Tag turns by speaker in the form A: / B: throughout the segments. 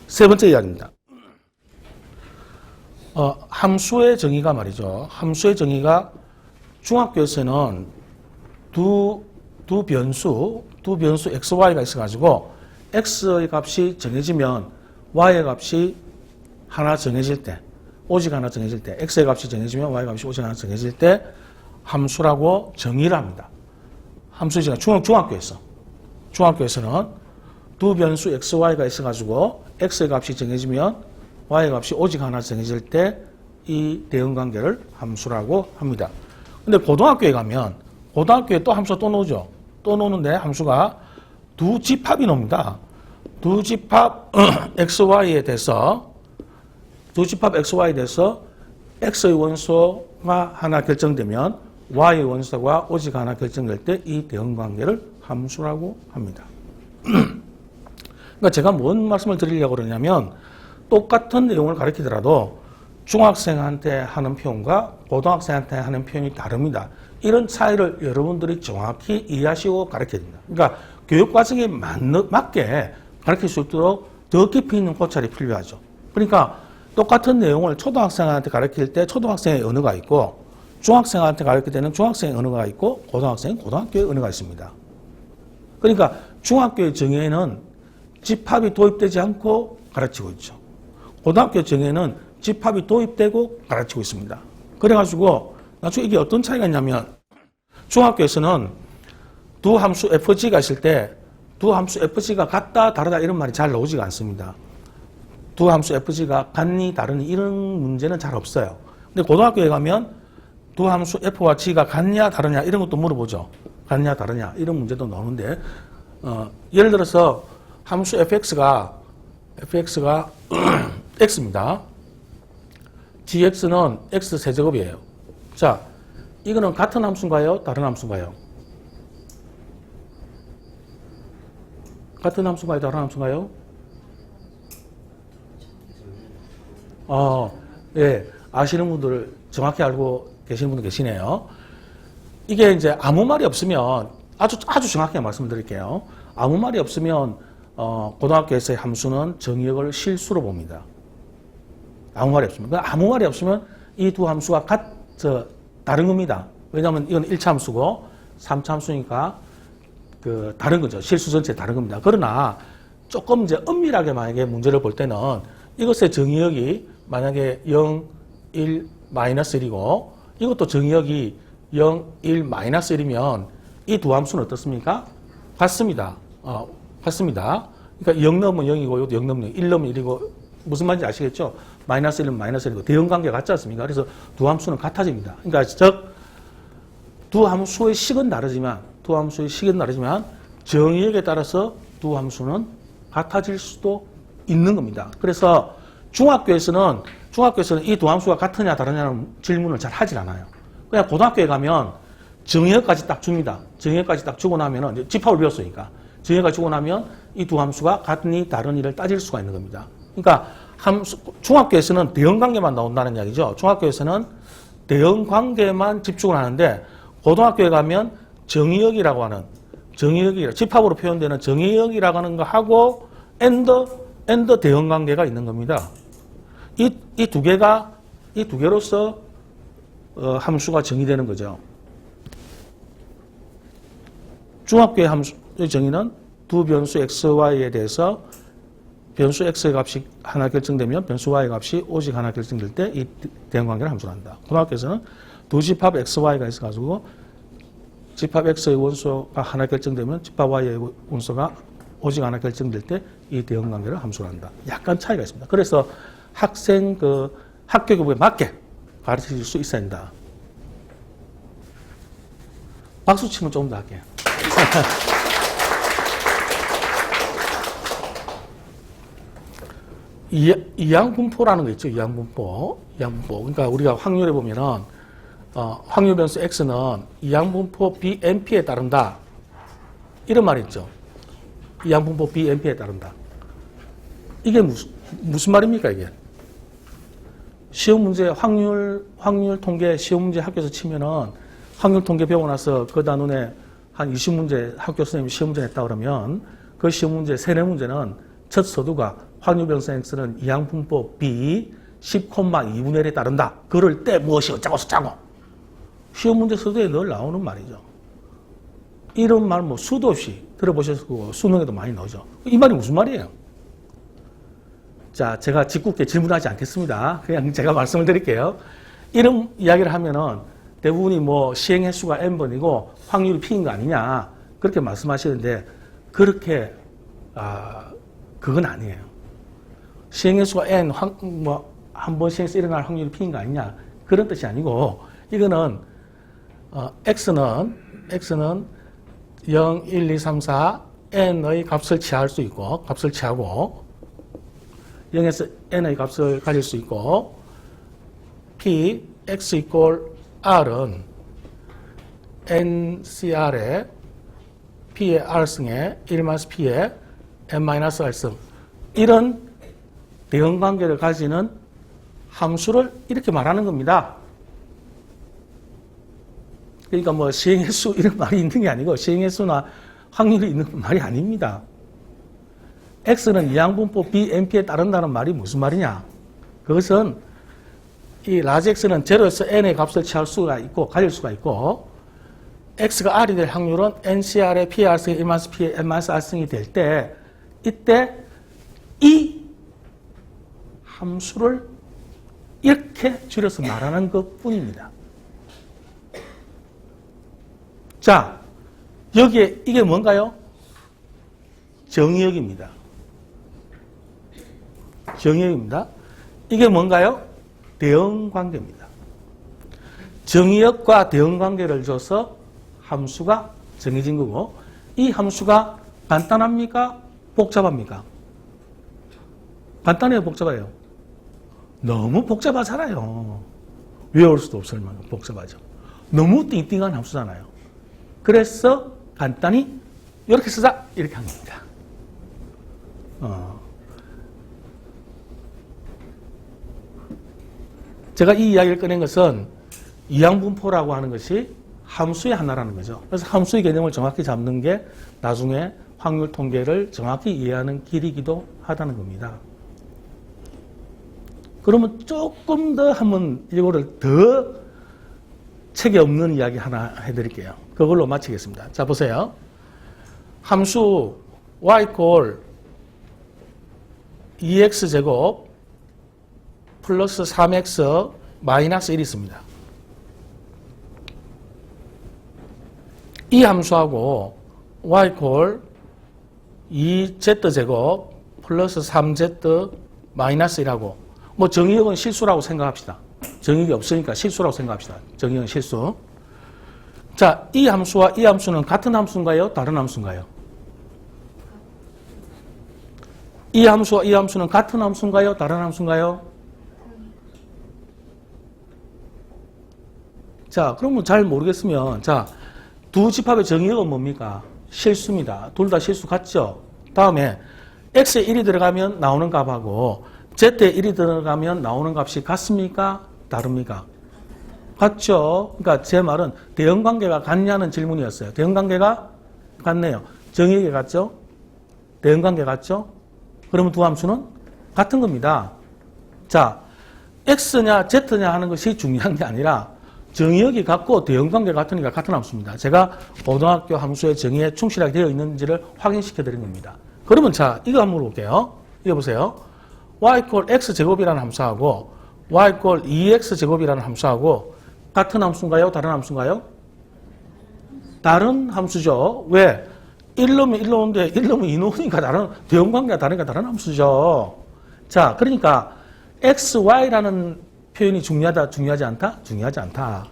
A: 세 번째 이야기입니다. 함수의 정의가 말이죠. 함수의 정의가 중학교에서는 두 변수 x, y가 있어가지고 x의 값이 정해지면 y의 값이 하나 정해질 때, 오직 하나 정해질 때, x의 값이 정해지면 y의 값이 오직 하나 정해질 때 함수라고 정의를 합니다. 함수의 정의가 중학교에서는 두 변수 x, y가 있어가지고 x의 값이 정해지면 y의 값이 오직 하나 정해질 때 이 대응관계를 함수라고 합니다. 근데 고등학교에 가면 고등학교에 또 함수가 또 나오죠. 또 나오는데 함수가 두 집합이 나옵니다. 두 집합 xy에 대해서 x의 원소가 하나 결정되면 y의 원소가 오직 하나 결정될 때 이 대응관계를 함수라고 합니다. 그러니까 제가 뭔 말씀을 드리려고 그러냐면 똑같은 내용을 가르치더라도 중학생한테 하는 표현과 고등학생한테 하는 표현이 다릅니다. 이런 차이를 여러분들이 정확히 이해하시고 가르쳐야 됩니다. 그러니까 교육과정에 맞게 가르칠 수 있도록 더 깊이 있는 고찰이 필요하죠. 그러니까 똑같은 내용을 초등학생한테 가르칠 때 초등학생의 언어가 있고 중학생한테 가르칠 때는 중학생의 언어가 있고 고등학생은 고등학교의 언어가 있습니다. 그러니까 중학교의 정의에는 집합이 도입되지 않고 가르치고 있죠. 고등학교 정의에는 집합이 도입되고 가르치고 있습니다. 그래가지고 나중에 이게 어떤 차이가 있냐면 중학교에서는 두 함수 fg가 있을 때 두 함수 fg가 같다 다르다 이런 말이 잘 나오지가 않습니다. 두 함수 fg가 같니 다르니 이런 문제는 잘 없어요. 근데 고등학교에 가면 두 함수 f와 g가 같냐 다르냐 이런 것도 물어보죠. 같냐 다르냐 이런 문제도 나오는데 예를 들어서 함수 fx가 x입니다. gx는 x 세제곱이에요. 자, 이거는 같은 함수인가요? 다른 함수인가요? 같은 함수인가요? 다른 함수인가요? 예, 아시는 분들 정확히 알고 계시는 분들 계시네요. 이게 이제 아무 말이 없으면 아주 정확하게 말씀을 드릴게요. 아무 말이 없으면 고등학교에서의 함수는 정의역을 실수로 봅니다. 아무 말이 없으면. 아무 말이 없으면 이 두 함수가 다른 겁니다. 왜냐하면 이건 1차 함수고 3차 함수니까 다른 거죠. 실수 전체 다른 겁니다. 그러나 조금 이제 엄밀하게 만약에 문제를 볼 때는 이것의 정의역이 만약에 0, 1, 마이너스 1이고 이것도 정의역이 0, 1, 마이너스 1이면 이 두 함수는 어떻습니까? 같습니다. 같습니다. 그러니까 0 넣으면 0이고 이것도 0 넣으면 1 넣으면 1이고 무슨 말인지 아시겠죠? 마이너스 1은 마이너스 1이고 대응관계가 같지 않습니까? 그래서 두 함수는 같아집니다. 그러니까 즉 두 함수의 식은 다르지만 정의역에 따라서 두 함수는 같아질 수도 있는 겁니다. 그래서 중학교에서는 이 두 함수가 같으냐 다르냐는 질문을 잘 하질 않아요. 그냥 고등학교에 가면 정의역까지 딱 줍니다. 정의역까지 딱 주고 나면은 이제 집합을 배웠으니까 정의역까지 주고 나면 이 두 함수가 같으니 다르니를 따질 수가 있는 겁니다. 그러니까 중학교에서는 대응관계만 나온다는 이야기죠. 중학교에서는 대응관계만 집중을 하는데 고등학교에 가면 정의역이라고 하는 집합으로 표현되는 정의역이라고 하는 거 하고 엔더 대응관계가 있는 겁니다. 이 두 개로서 함수가 정의되는 거죠. 중학교의 함수의 정의는 두 변수 x, y에 대해서 변수 x의 값이 하나 결정되면 변수 y의 값이 오직 하나 결정될 때 이 대응관계를 함수로 한다. 고등학교에서는 두 집합 x, y가 있어가지고 집합 x의 원소가 하나 결정되면 집합 y의 원소가 오직 하나 결정될 때 이 대응관계를 함수로 한다. 약간 차이가 있습니다. 그래서 학생 학교 교부에 맞게 가르칠 수 있어야 한다. 박수 치면 조금 더 할게요. 이항분포라는 거 있죠. 이항분포. 그러니까 우리가 확률에 보면은 확률 변수 x는 이항분포 BNP에 따른다. 이런 말이 있죠. 이항분포 BNP에 따른다. 이게 무슨 말입니까, 이게? 시험 문제, 확률 통계 시험 문제 학교에서 치면은 확률 통계 배우고 나서 그 단원에 한 20문제 학교 선생님이 시험 문제 냈다 그러면 그 시험 문제, 세네 문제는 첫 서두가 확률 변수 x는 이항분법 b 10,2분의 1에 따른다. 그럴 때 무엇이 어쩌고 시험 문제 서두에 늘 나오는 말이죠. 이런 말 뭐 수도 없이 들어보셨고 수능에도 많이 나오죠. 이 말이 무슨 말이에요? 자, 제가 짓궂게 질문하지 않겠습니다. 그냥 제가 말씀을 드릴게요. 이런 이야기를 하면은 대부분이 뭐 시행 횟수가 n번이고 확률이 p인 거 아니냐 그렇게 말씀하시는데 그렇게 그건 아니에요. 시행 횟수가 n 한 번 시행해서 일어날 확률이 p인 거 아니냐 그런 뜻이 아니고 이거는 x는 0, 1, 2, 3, 4 n의 값을 취할 수 있고 값을 취하고 0에서 n의 값을 가질 수 있고 p x 이퀄 r은 ncr의 p의 r승에 1-p의 n-r승 이런 대응관계를 가지는 함수를 이렇게 말하는 겁니다. 그러니까 뭐 시행횟수 이런 말이 있는 게 아니고 시행횟수나 확률이 있는 말이 아닙니다. x는 이항분법 b, np에 따른다는 말이 무슨 말이냐? 그것은 이 라지 x는 0에서 n의 값을 취할 수가 있고 가질 수가 있고 x가 r이 될 확률은 ncr의 p의 r승이 1-p의 n-r승이 될 때 이때 이 함수를 이렇게 줄여서 말하는 것뿐입니다. 자, 여기에 이게 뭔가요? 정의역입니다. 정의역입니다. 이게 뭔가요? 대응관계입니다. 정의역과 대응관계를 줘서 함수가 정해진 거고 이 함수가 간단합니까? 복잡합니까? 간단해요? 복잡해요? 너무 복잡하잖아요. 외울 수도 없을 만큼 복잡하죠. 너무 띵띵한 함수잖아요. 그래서 간단히 이렇게 쓰자 이렇게 한 겁니다. 제가 이 이야기를 꺼낸 것은 이항분포라고 하는 것이 함수의 하나라는 거죠. 그래서 함수의 개념을 정확히 잡는 게 나중에 확률 통계를 정확히 이해하는 길이기도 하다는 겁니다. 그러면 조금 더 한번 이거를 더 책에 없는 이야기 하나 해드릴게요. 그걸로 마치겠습니다. 자, 보세요. 함수 y 꼴 2x제곱 플러스 3x 마이너스 1이 있습니다. 이 함수하고 y 꼴 2z제곱 플러스 3z 마이너스 1하고 뭐 정의역은 실수라고 생각합시다. 정의역이 없으니까 실수라고 생각합시다. 정의역은 실수. 자, 이 함수와 이 함수는 같은 함수인가요? 다른 함수인가요? 이 함수와 이 함수는 같은 함수인가요? 다른 함수인가요? 자, 그러면 잘 모르겠으면 자, 두 집합의 정의역은 뭡니까? 실수입니다. 둘 다 실수 같죠? 다음에 x에 1이 들어가면 나오는 값하고 z에 1이 들어가면 나오는 값이 같습니까? 다릅니까? 같죠? 그러니까 제 말은 대응관계가 같냐는 질문이었어요. 대응관계가 같네요. 정의역이 같죠? 대응관계 같죠? 그러면 두 함수는 같은 겁니다. 자, x냐 z냐 하는 것이 중요한 게 아니라 정의역이 같고 대응관계 같으니까 같은 함수입니다. 제가 고등학교 함수의 정의에 충실하게 되어 있는지를 확인시켜 드린 겁니다. 그러면 자, 이거 한번 물어볼게요. 이거 보세요. y 꼴 x제곱이라는 함수하고 y 꼴 2x제곱이라는 함수하고 같은 함수인가요? 다른 함수인가요? 다른 함수죠. 왜? 1 넣으면 1 넣는데 1 넣으면 2 넣으니까 다른, 대응관계가 다르니까 다른 함수죠. 자, 그러니까 xy라는 표현이 중요하다, 중요하지 않다? 중요하지 않다.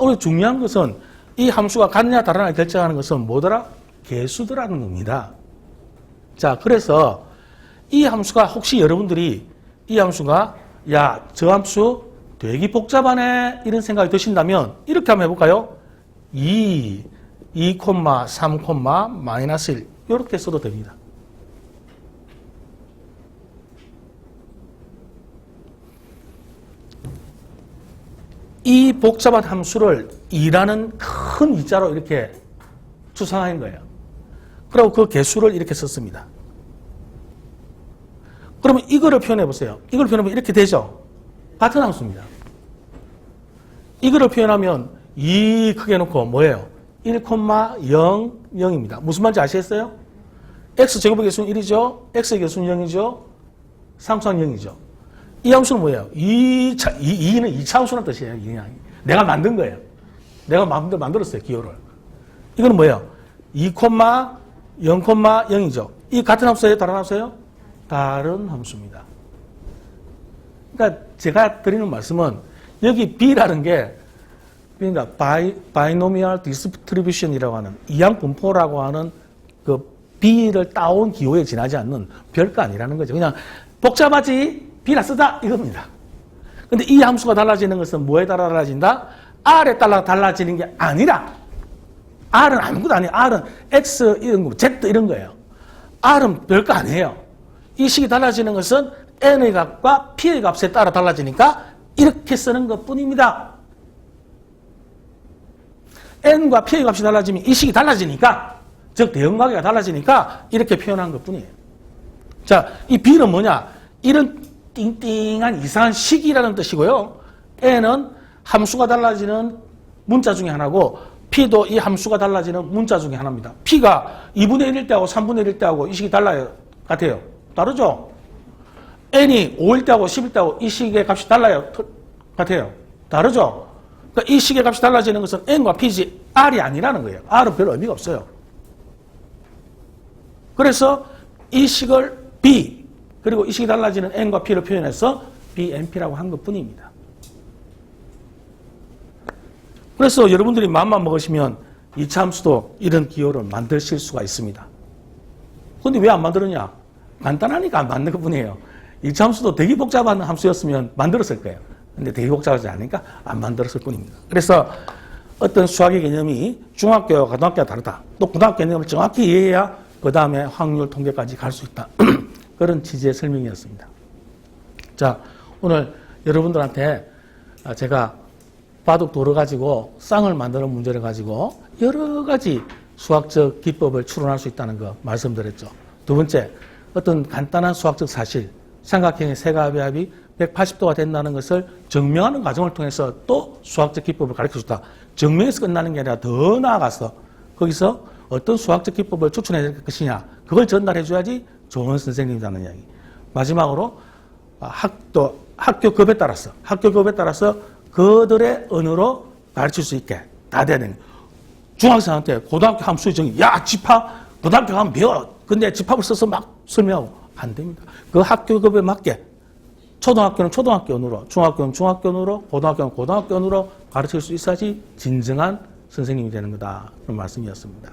A: 오늘 중요한 것은 이 함수가 같냐 다르냐 결정하는 것은 뭐더라? 개수더라는 겁니다. 자, 그래서 이 함수가 혹시 여러분들이 이 함수가 야, 저 함수 되게 복잡하네 이런 생각이 드신다면 이렇게 한번 해볼까요? 2, 3, 마이너스 1 이렇게 써도 됩니다. 이 복잡한 함수를 2라는 큰 이자로 이렇게 추상한 거예요. 그리고 그 개수를 이렇게 썼습니다. 그러면 이거를 표현해 보세요. 이걸 표현하면 이렇게 되죠. 같은 함수입니다. 이거를 표현하면 2 크게 놓고 뭐예요? 1, 0, 0입니다. 무슨 말인지 아시겠어요? x제곱의 개수는 1이죠. x의 개수는 0이죠. 상수는 0이죠. 이 함수는 뭐예요? 2는 2차 함수라는 뜻이에요. 내가 만든 거예요. 내가 마음대로 만들었어요. 기호를. 이거는 뭐예요? 2, 0, 0이죠. 이 같은 함수예요? 다른 함수예요? 다른 함수입니다. 그러니까 제가 드리는 말씀은 여기 B라는 게 그러니까 바이노미얼 디스트리뷰션이라고 하는 이항분포라고 하는 그 B를 따온 기호에 지나지 않는 별거 아니라는 거죠. 그냥 복잡하지 B라 쓰다 이겁니다. 근데 이 함수가 달라지는 것은 뭐에 따라 달라진다? R에 따라 달라지는 게 아니라 R은 아무것도 아니에요. R은 X 이런 거, Z 이런 거예요. R은 별거 아니에요. 이 식이 달라지는 것은 N의 값과 P의 값에 따라 달라지니까 이렇게 쓰는 것 뿐입니다. N과 P의 값이 달라지면 이 식이 달라지니까, 즉 대응관계가 달라지니까 이렇게 표현한 것 뿐이에요. 자, 이 B는 뭐냐? 이런 띵띵한 이상한 식이라는 뜻이고요. N은 함수가 달라지는 문자 중에 하나고 P도 이 함수가 달라지는 문자 중에 하나입니다. P가 2분의 1일 때하고 3분의 1일 때하고 이 식이 달라요. 같아요. 다르죠? N이 5일 때하고 10일 때하고 이 식의 값이 달라요. 같아요. 다르죠? 그러니까 이 식의 값이 달라지는 것은 N과 P지 R이 아니라는 거예요. R은 별 의미가 없어요. 그래서 이 식을 B 그리고 이 식이 달라지는 N과 P를 표현해서 BNP라고 한 것뿐입니다. 그래서 여러분들이 마음만 먹으시면 이차 함수도 이런 기호를 만드실 수가 있습니다. 근데 왜 안 만들었냐? 간단하니까 안 만든 것뿐이에요. 이차 함수도 되게 복잡한 함수였으면 만들었을 거예요. 근데 되게 복잡하지 않으니까 안 만들었을 뿐입니다. 그래서 어떤 수학의 개념이 중학교와 고등학교와 다르다. 또 고등학교 개념을 정확히 이해해야 그 다음에 확률 통계까지 갈 수 있다. 그런 취지의 설명이었습니다. 자, 오늘 여러분들한테 제가 바둑 도를 가지고 쌍을 만드는 문제를 가지고 여러 가지 수학적 기법을 추론할 수 있다는 거 말씀드렸죠. 두 번째, 어떤 간단한 수학적 사실, 삼각형의 세가압의 합이 180도가 된다는 것을 증명하는 과정을 통해서 또 수학적 기법을 가르쳐줬다. 증명에서 끝나는 게 아니라 더 나아가서 거기서 어떤 수학적 기법을 추천해야 될 것이냐, 그걸 전달해줘야지 좋은 선생님이라는 이야기. 마지막으로 학교급에 따라서 그들의 언어로 가르칠 수 있게 다 돼야 되는 거예요. 중학생한테 고등학교 함수의 정의, 야, 집합, 고등학교 가면 배워. 근데 집합을 써서 막 설명하고 안 됩니다. 그 학교급에 맞게 초등학교는 초등학교 언어로, 중학교는 중학교 언어로, 고등학교는 고등학교 언어로 가르칠 수 있어야지 진정한 선생님이 되는 거다. 그런 말씀이었습니다.